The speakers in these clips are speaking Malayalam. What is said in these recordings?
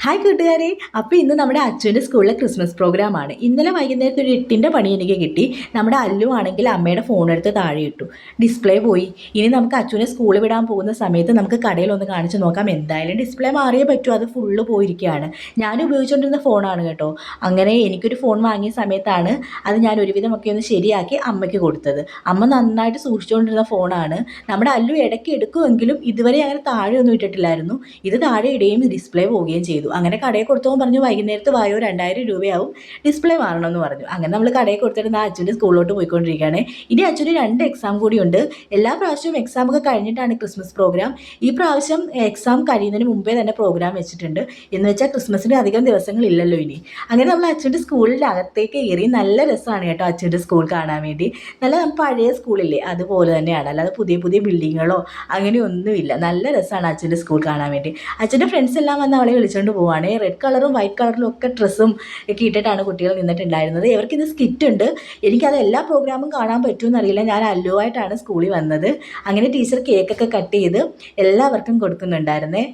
ഹായ് കൂട്ടുകാരെ, അപ്പോൾ ഇന്ന് നമ്മുടെ അച്ഛൻ്റെ സ്കൂളിലെ ക്രിസ്മസ് പ്രോഗ്രാമാണ്. ഇന്നലെ വൈകുന്നേരത്തെ ഒരു 8ൻ്റെ പണി എനിക്ക് കിട്ടി. നമ്മുടെ അല്ലു ആണെങ്കിൽ അമ്മയുടെ ഫോണെടുത്ത് താഴെ ഇട്ടു, ഡിസ്പ്ലേ പോയി. ഇനി നമുക്ക് അച്ഛനെ സ്കൂളിൽ വിടാൻ പോകുന്ന സമയത്ത് നമുക്ക് കടയിലൊന്ന് കാണിച്ച് നോക്കാം. എന്തായാലും ഡിസ്പ്ലേ മാറിയേ പറ്റൂ, അത് ഫുള്ള് പോയിരിക്കുകയാണ്. ഞാൻ ഉപയോഗിച്ചുകൊണ്ടിരുന്ന ഫോണാണ് കേട്ടോ. അങ്ങനെ എനിക്കൊരു ഫോൺ വാങ്ങിയ സമയത്താണ് അത് ഞാൻ ഒരുവിധമൊക്കെ ഒന്ന് ശരിയാക്കി അമ്മയ്ക്ക് കൊടുത്തത്. അമ്മ നന്നായിട്ട് സൂക്ഷിച്ചുകൊണ്ടിരുന്ന ഫോണാണ്. നമ്മുടെ അല്ലു ഇടയ്ക്ക് എടുക്കുമെങ്കിലും ഇതുവരെ അങ്ങനെ താഴെ ഒന്നും ഇട്ടിട്ടില്ലായിരുന്നു. ഇത് താഴെ ഇടുകയും ഡിസ്പ്ലേ പോവുകയും ചെയ്തു. അങ്ങനെ കടയിൽ കൊടുത്തപ്പോൾ പറഞ്ഞു, വൈകുന്നേരത്ത് വായോ 2000 രൂപയാവും, ഡിസ്പ്ലേ മാറണമെന്ന് പറഞ്ഞു. അങ്ങനെ നമ്മൾ കടയിൽ കൊടുത്തിട്ട് അച്ഛൻ്റെ സ്കൂളിലോട്ട് പോയിക്കൊണ്ടിരിക്കുകയാണ്. ഇനി അച്ഛന് 2 എക്സാം കൂടിയുണ്ട്. എല്ലാ പ്രാവശ്യവും എക്സാമൊക്കെ കഴിഞ്ഞിട്ടാണ് ക്രിസ്മസ് പ്രോഗ്രാം. ഈ പ്രാവശ്യം എക്സാം കഴിയുന്നതിന് മുമ്പേ തന്നെ പ്രോഗ്രാം വെച്ചിട്ടുണ്ട്. എന്ന് വെച്ചാൽ ക്രിസ്മസിന് അധികം ദിവസങ്ങളില്ലല്ലോ ഇനി. അങ്ങനെ നമ്മൾ അച്ഛൻ്റെ സ്കൂളിൻ്റെ അകത്തേക്ക് കയറി. നല്ല രസമാണ് കേട്ടോ അച്ഛൻ്റെ സ്കൂൾ കാണാൻ വേണ്ടി. നല്ല പഴയ സ്കൂളില്ലേ അതുപോലെ തന്നെയാണ്, അല്ലാതെ പുതിയ പുതിയ ബിൽഡിങ്ങുകളോ അങ്ങനെയൊന്നുമില്ല. നല്ല രസമാണ് അച്ഛൻ്റെ സ്കൂൾ കാണാൻ വേണ്ടി. അച്ഛൻ്റെ ഫ്രണ്ട്സ് എല്ലാം വന്ന് അവളെ വിളിച്ചുകൊണ്ട് പോവുകയാണ്. റെഡ് കളറും വൈറ്റ് കളറിലും ഒക്കെ ഡ്രസ്സും ഒക്കെ ഇട്ടിട്ടാണ് കുട്ടികൾ നിന്നിട്ടുണ്ടായിരുന്നത്. ഇവർക്കിന്ന് സ്കിറ്റ് ഉണ്ട്. എനിക്കത് എല്ലാ പ്രോഗ്രാമും കാണാൻ പറ്റുമെന്നറിയില്ല. ഞാൻ അല്ലുവായിട്ടാണ് സ്കൂളിൽ വന്നത്. അങ്ങനെ ടീച്ചർ കേക്കൊക്കെ കട്ട് ചെയ്ത് എല്ലാവർക്കും കൊടുക്കുന്നുണ്ടായിരുന്നേ.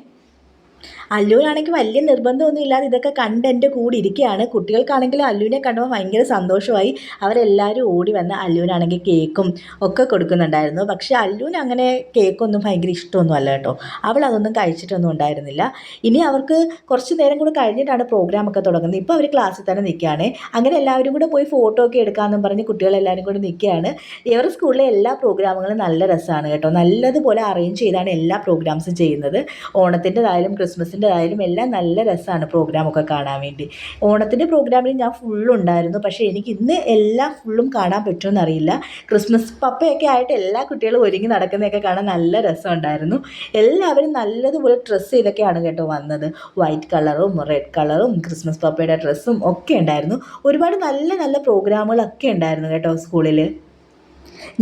അല്ലുവിനാണെങ്കിൽ വലിയ നിർബന്ധമൊന്നും ഇല്ലാതെ ഇതൊക്കെ കണ്ട് എൻ്റെ കൂടെ ഇരിക്കുകയാണ്. കുട്ടികൾക്കാണെങ്കിൽ അല്ലുവിനെ കണ്ടപ്പോൾ ഭയങ്കര സന്തോഷമായി. അവരെല്ലാവരും ഓടി വന്ന് അല്ലുവിനാണെങ്കിൽ കേക്കും ഒക്കെ കൊടുക്കുന്നുണ്ടായിരുന്നു. പക്ഷേ അല്ലുവിന് അങ്ങനെ കേക്കൊന്നും ഭയങ്കര ഇഷ്ടമൊന്നും അല്ല കേട്ടോ. അവൾ അതൊന്നും കഴിച്ചിട്ടൊന്നും ഉണ്ടായിരുന്നില്ല. ഇനി അവർക്ക് കുറച്ച് നേരം കൂടെ കഴിഞ്ഞിട്ടാണ് പ്രോഗ്രാമൊക്കെ തുടങ്ങുന്നത്. ഇപ്പോൾ അവർ ക്ലാസ്സിൽ തന്നെ നിൽക്കുകയാണ്. അങ്ങനെ എല്ലാവരും കൂടെ പോയി ഫോട്ടോ ഒക്കെ എടുക്കാമെന്നും പറഞ്ഞ് കുട്ടികളെല്ലാവരും കൂടെ നിൽക്കുകയാണ്. ഇവരുടെ സ്കൂളിലെ എല്ലാ പ്രോഗ്രാമുകളും നല്ല രസമാണ് കേട്ടോ. നല്ലതുപോലെ അറേഞ്ച് ചെയ്താണ് എല്ലാ പ്രോഗ്രാംസും ചെയ്യുന്നത്. ഓണത്തിൻ്റെതായാലും ക്രിസ്മസിൻ്റെതായാലും എല്ലാം നല്ല രസമാണ് പ്രോഗ്രാമൊക്കെ കാണാൻ വേണ്ടി. ഓണത്തിൻ്റെ പ്രോഗ്രാമിൽ ഞാൻ ഫുള്ളുണ്ടായിരുന്നു. പക്ഷേ എനിക്ക് ഇന്ന് എല്ലാം ഫുള്ളും കാണാൻ പറ്റുമെന്നറിയില്ല. ക്രിസ്മസ് പപ്പയൊക്കെ ആയിട്ട് എല്ലാ കുട്ടികളും ഒരുങ്ങി നടക്കുന്നതൊക്കെ കാണാൻ നല്ല രസമുണ്ടായിരുന്നു. എല്ലാവരും നല്ലതുപോലെ ഡ്രസ്സ് ചെയ്തൊക്കെയാണ് കേട്ടോ വന്നത്. വൈറ്റ് കളറും റെഡ് കളറും ക്രിസ്മസ് പപ്പയുടെ ഡ്രസ്സും ഒക്കെ ഉണ്ടായിരുന്നു. ഒരുപാട് നല്ല നല്ല പ്രോഗ്രാമുകളൊക്കെ ഉണ്ടായിരുന്നു കേട്ടോ സ്കൂളിൽ.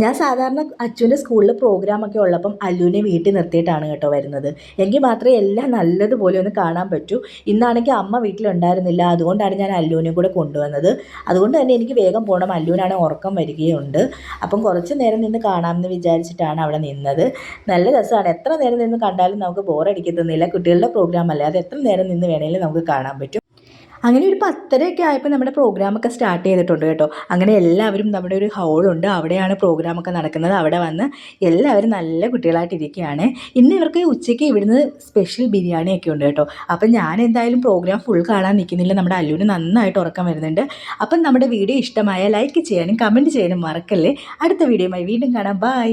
ഞാൻ സാധാരണ അച്ഛൻ്റെ സ്കൂളിൽ പ്രോഗ്രാമൊക്കെ ഉള്ളപ്പം അല്ലുവിനെ വീട്ടിൽ നിർത്തിയിട്ടാണ് കേട്ടോ വരുന്നത്. എങ്കിൽ മാത്രമേ എല്ലാം നല്ലതുപോലെ ഒന്ന് കാണാൻ പറ്റൂ. ഇന്നാണെങ്കിൽ അമ്മ വീട്ടിലുണ്ടായിരുന്നില്ല. അതുകൊണ്ടാണ് ഞാൻ അല്ലുവിനെ കൂടെ കൊണ്ടുവന്നത്. അതുകൊണ്ട് തന്നെ എനിക്ക് വേഗം പോകണം. അല്ലുവിനാണെങ്കിൽ ഉറക്കം വരികയുണ്ട്. അപ്പം കുറച്ച് നേരം നിന്ന് കാണാമെന്ന് വിചാരിച്ചിട്ടാണ് അവിടെ നിന്നത്. നല്ല രസമാണ്. എത്ര നേരം നിന്ന് കണ്ടാലും നമുക്ക് ബോറടിക്കത്തൊന്നുമില്ല. കുട്ടികളുടെ പ്രോഗ്രാം അല്ലേ, അത് എത്ര നേരം നിന്ന് വേണമെങ്കിലും നമുക്ക് കാണാൻ പറ്റും. അങ്ങനെ ഒരു 10:30 ആയപ്പോൾ നമ്മുടെ പ്രോഗ്രാമൊക്കെ സ്റ്റാർട്ട് ചെയ്തിട്ടുണ്ട് കേട്ടോ. അങ്ങനെ എല്ലാവരും നമ്മുടെ ഒരു ഹോളുണ്ട്, അവിടെയാണ് പ്രോഗ്രാമൊക്കെ നടക്കുന്നത്. അവിടെ വന്ന് എല്ലാവരും നല്ല കുട്ടികളായിട്ട് ഇരിക്കുകയാണ്. ഇന്ന് ഇവർക്ക് ഉച്ചയ്ക്ക് ഇവിടുന്ന് സ്പെഷ്യൽ ബിരിയാണിയൊക്കെ ഉണ്ട് കേട്ടോ. അപ്പം ഞാൻ എന്തായാലും പ്രോഗ്രാം ഫുൾ കാണാൻ നിൽക്കുന്നില്ല. നമ്മുടെ അല്ലുവിന് നന്നായിട്ട് ഉറക്കം വരുന്നുണ്ട്. അപ്പം നമ്മുടെ വീഡിയോ ഇഷ്ടമായ ലൈക്ക് ചെയ്യാനും കമൻറ്റ് ചെയ്യാനും മറക്കല്ലേ. അടുത്ത വീഡിയോയുമായി വീണ്ടും കാണാം. ബൈ.